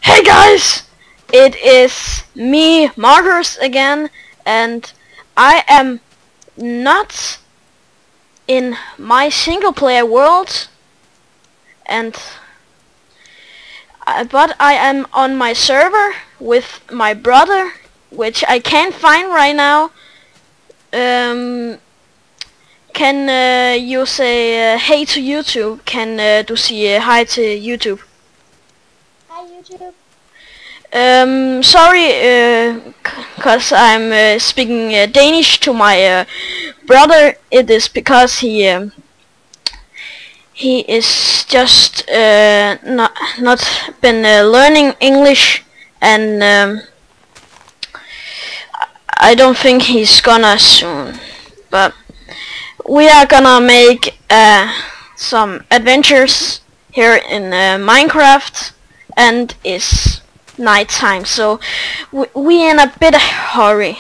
Hey guys, it is me, Marcus again, and I am not in my single player world, and but I am on my server with my brother, which I can't find right now. Can you say hey to YouTube? Kan du sige hej til YouTube? Hi YouTube. Sorry, cause I'm speaking Danish to my brother. It is because he is just not been learning English, and I don't think he's gonna soon. But we are gonna make some adventures here in Minecraft, and it's night time, so we in a bit of hurry.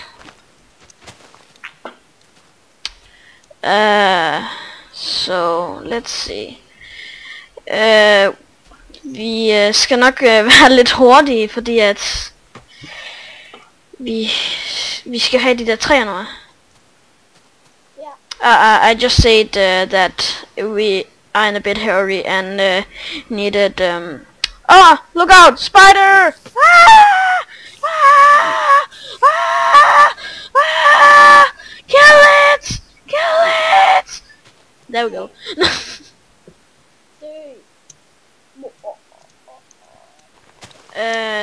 So let's see. Vi skal nok være lidt hurtige, fordi at vi skal have de der træer nu. I just said that we are in a bit hurry and needed oh, look out! Spider! Ah! Ah! Ah! Ah! Kill it! Kill it! There we go.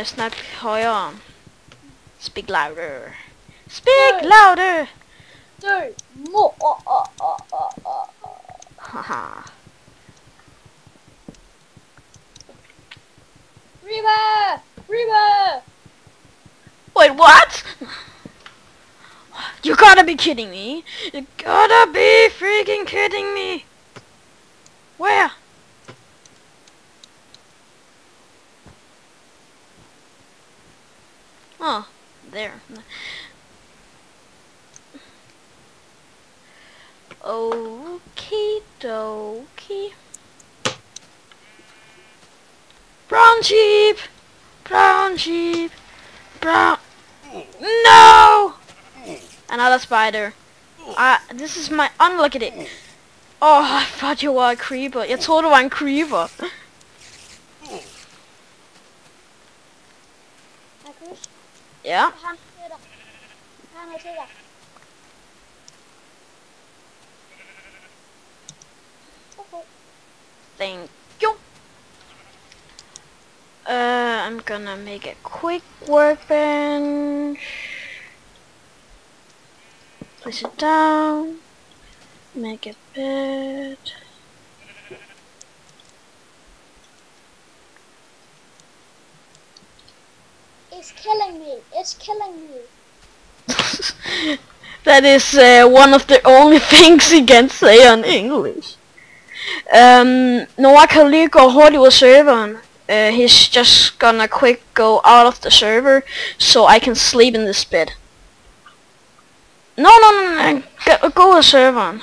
Snak højere. Speak louder. Speak louder! Haha. Reba! Reba! Wait, what? You gotta be kidding me. You gotta be freaking kidding me. Where? Oh, there. Okie dokie. Brown sheep! Brown sheep! Brown... No! Another spider. This is my unlucky day. Oh, I thought you were a creeper. Jeg troede, du var en creeper. Marcus? Ja? Jeg har noget til dig. Okay. Thank you. I'm gonna make a quick workbench. Place it down. Make a bed. It's killing me. It's killing me. That is one of the only things he can say on English. Noah kan lige gå hurtigt ud af serveren. He's just gonna quick go out of the server so I can sleep in this bed. No. Gå ud af serveren.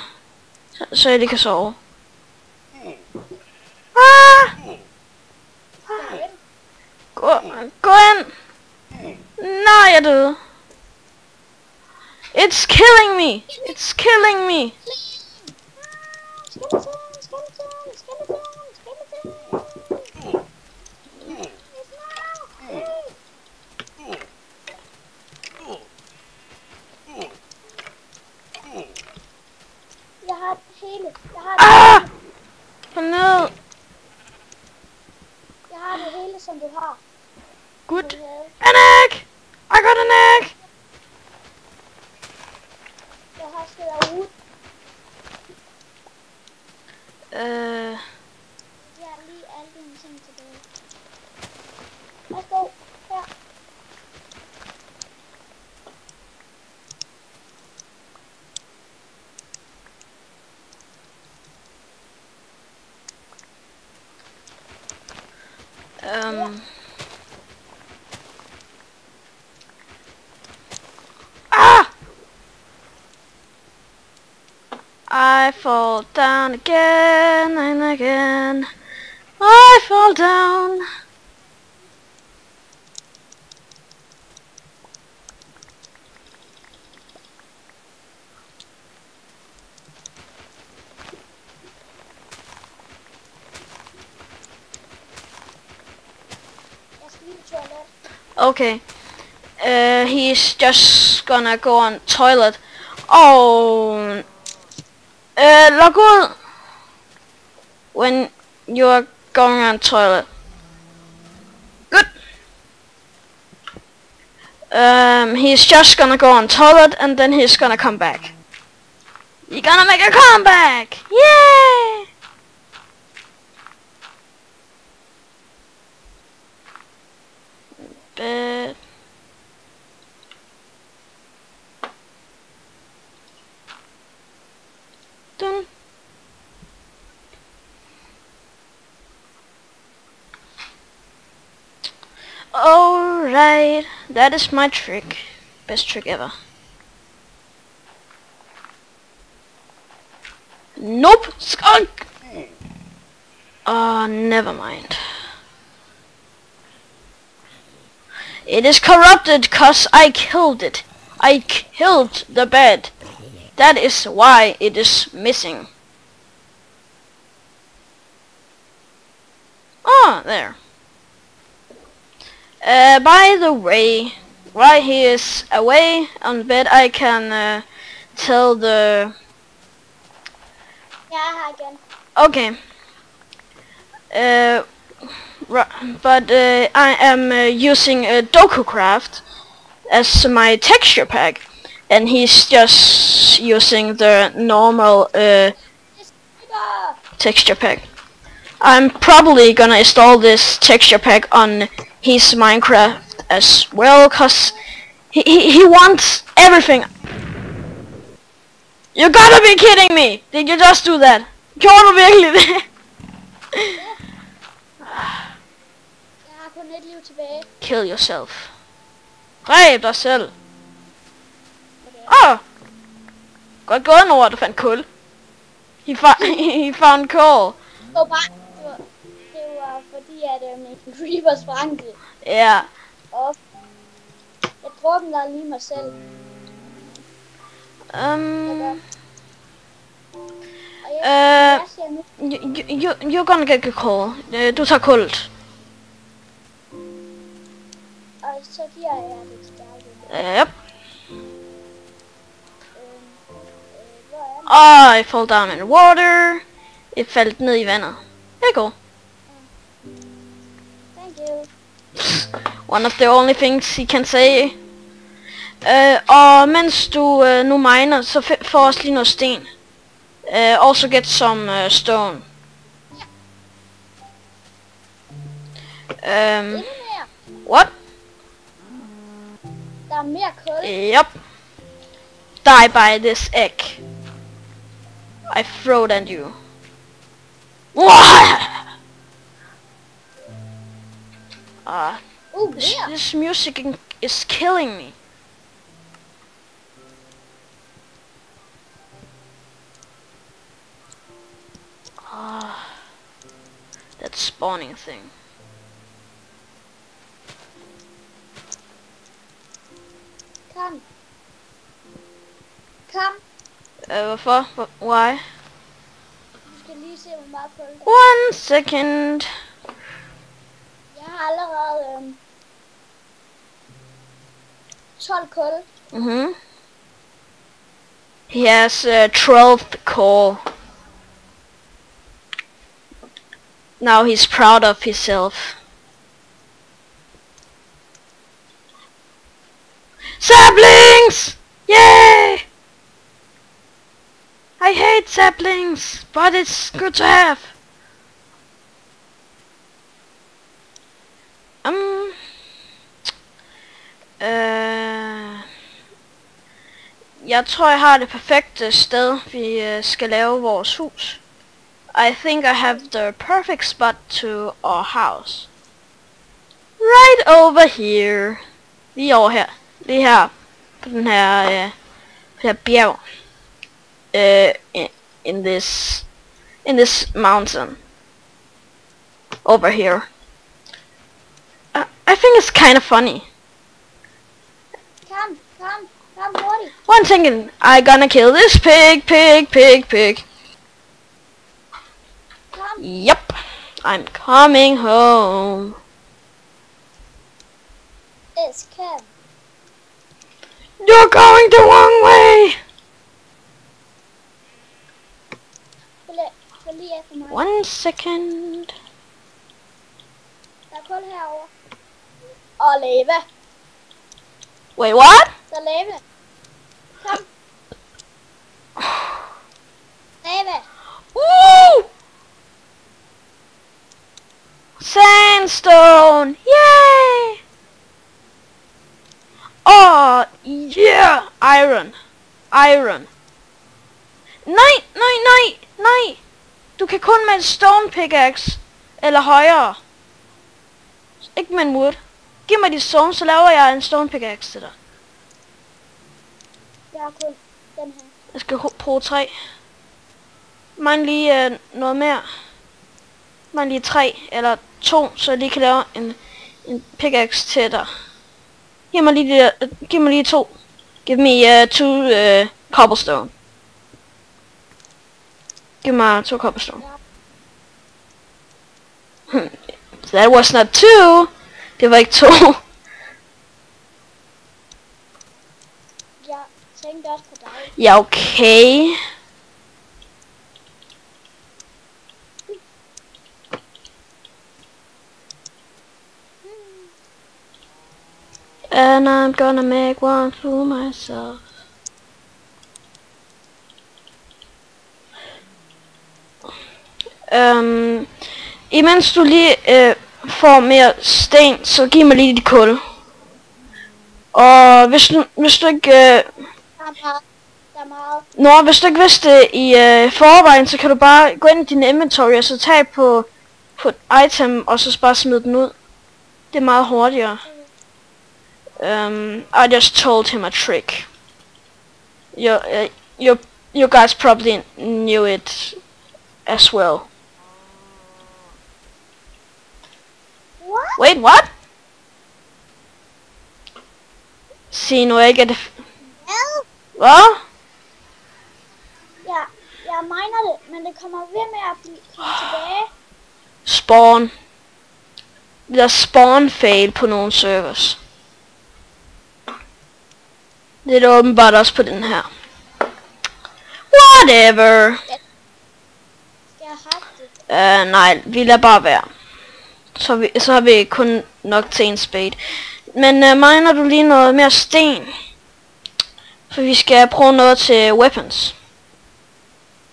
Så jeg lige kan sove. Gå ind. Nej, jeg døde. It's killing me. It's killing me. Jeg har det hele. Kom ned. Jeg har det hele, som du har. Good. An egg! I got an egg! Jeg har skrevet ud. Jeg har lige alle dine ting tilbage. Værsgo. Her. I fall down again and again. I fall down. toilet. Okay. He's just gonna go on toilet. Oh. Log ud when you're going on toilet. Good. He's just gonna go on toilet and then he's gonna come back. You're gonna make a comeback! Yay! Bed. Done. Alright, that is my trick. Best trick ever. Nope! Skunk! Never mind. It is corrupted cause I killed it. I killed the bed. That is why it is missing. Oh, there. By the way, while he is away on bed, I can tell the... Jeg er her igen. Okay. But I am using DokuCraft as my texture pack, and he's just using the normal texture pack. I'm probably gonna install this texture pack on his Minecraft as well, cause he wants everything. You gotta be kidding me! Did you just do that? Gjorde du virkelig det? Jeg har kun et liv tilbage. Kill yourself. Dræb dig selv. Okay. Godt gået, Nora, du fandt kul. He found coal. Det var bare... Det var fordi, at min creeper sprang det. Ja. Og jeg drukner lige mig selv. Og jeg siger nu... You're gonna get the coal. Du tager kullet. Og så giver jeg det til dig. Yep. Hvor er den? I fall down in the water. Jeg faldt ned i vandet. There you go. Thank you. One of the only things he can say. Og mens du nu miner, så får os lige noget sten. Also get some stone. Endnu mere. What? Der er mere kul. Yep. Die by this egg. I throw it at you. Mere. This music is killing me. That spawning thing. Kom. Kom. Hvorfor? Why? Du skal lige se, hvor meget kul der. 1 second. Jeg har allerede 12 kul. He has 12 coal. Now he's proud of himself. Saplings! Yay! I hate saplings, but it's good to have. Jeg tror jeg har det perfekte sted vi skal lave vores hus. I think I have the perfect spot to our house. Right over here. Lige over her. Lige her. På den her, bjerg. In this mountain. Over here. I think it's kind of funny. Kom hurtigt. One second. I gonna kill this pig. Kom. Yep. I'm coming home. You're going the wrong way! Følg lige efter mig. 1 second. Der er kul herovre. Og lava. Wait, what? Der er lava. Kom. Lava. Woo! Sandstone! Yay! Oh, yeah! Iron. Iron. Nej! Du kan kun med en stone pickaxe. Eller højere. Ikke med en wood. Giv mig de stone, så laver jeg en stone pickaxe til dig. Jeg har kun den her. Jeg skal bruge 3. Mangler lige noget mere. Mangler lige 3 eller 2, så jeg lige kan lave en pickaxe til dig. Giv mig lige 2. Give me 2 cobblestone. Giv mig 2 cobblestone. That was not 2. Det var ikke 2. Jeg tænkte også på dig. Ja, okay. And I'm gonna make one for myself. Imens du lige får mere sten, så giv mig lige dit kul. Og hvis du ikke... Der er meget. Hvis du ikke vidste det i forvejen, så kan du bare gå ind i din inventory og så tage på et item, og så bare smide den ud. Det er meget hurtigere. I just told him a trick. You guys probably knew it as well. What? Wait, what? Se nu ikke, at det... Well, Hvad? jeg miner det, men det kommer ved med at komme tilbage. Spawn. Der er spawn fail på nogle servers. Det er det åbenbart også på den her. Whatever. Skal jeg have det? Nej, vi lader bare være. Så har vi kun nok til en spade. Men miner du lige noget mere sten? For vi skal bruge noget til weapons.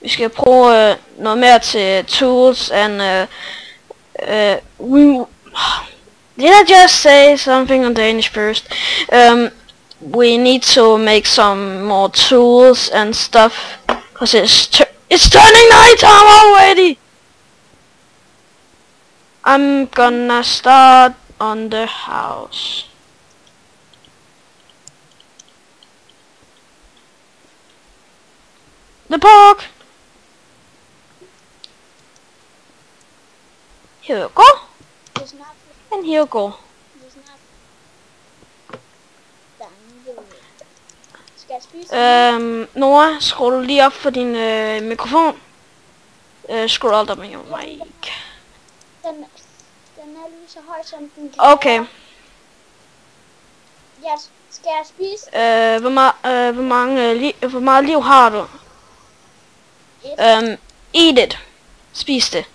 Vi skal bruge noget mere til tools and did I just say something on Danish first? We need to make some more tools and stuff, cause it's turning nighttime already. I'm gonna start on the house. The pork. Here you go. Det er snart. And here you go. Det er snart. Skal jeg spise? Nora, scroll lige op for din mikrofon. Scroll up med your mic. Den er lige så høj som den kan. Okay. Ja, skal jeg spise? Hvor meget liv har du? Et. Eat it. Spis det.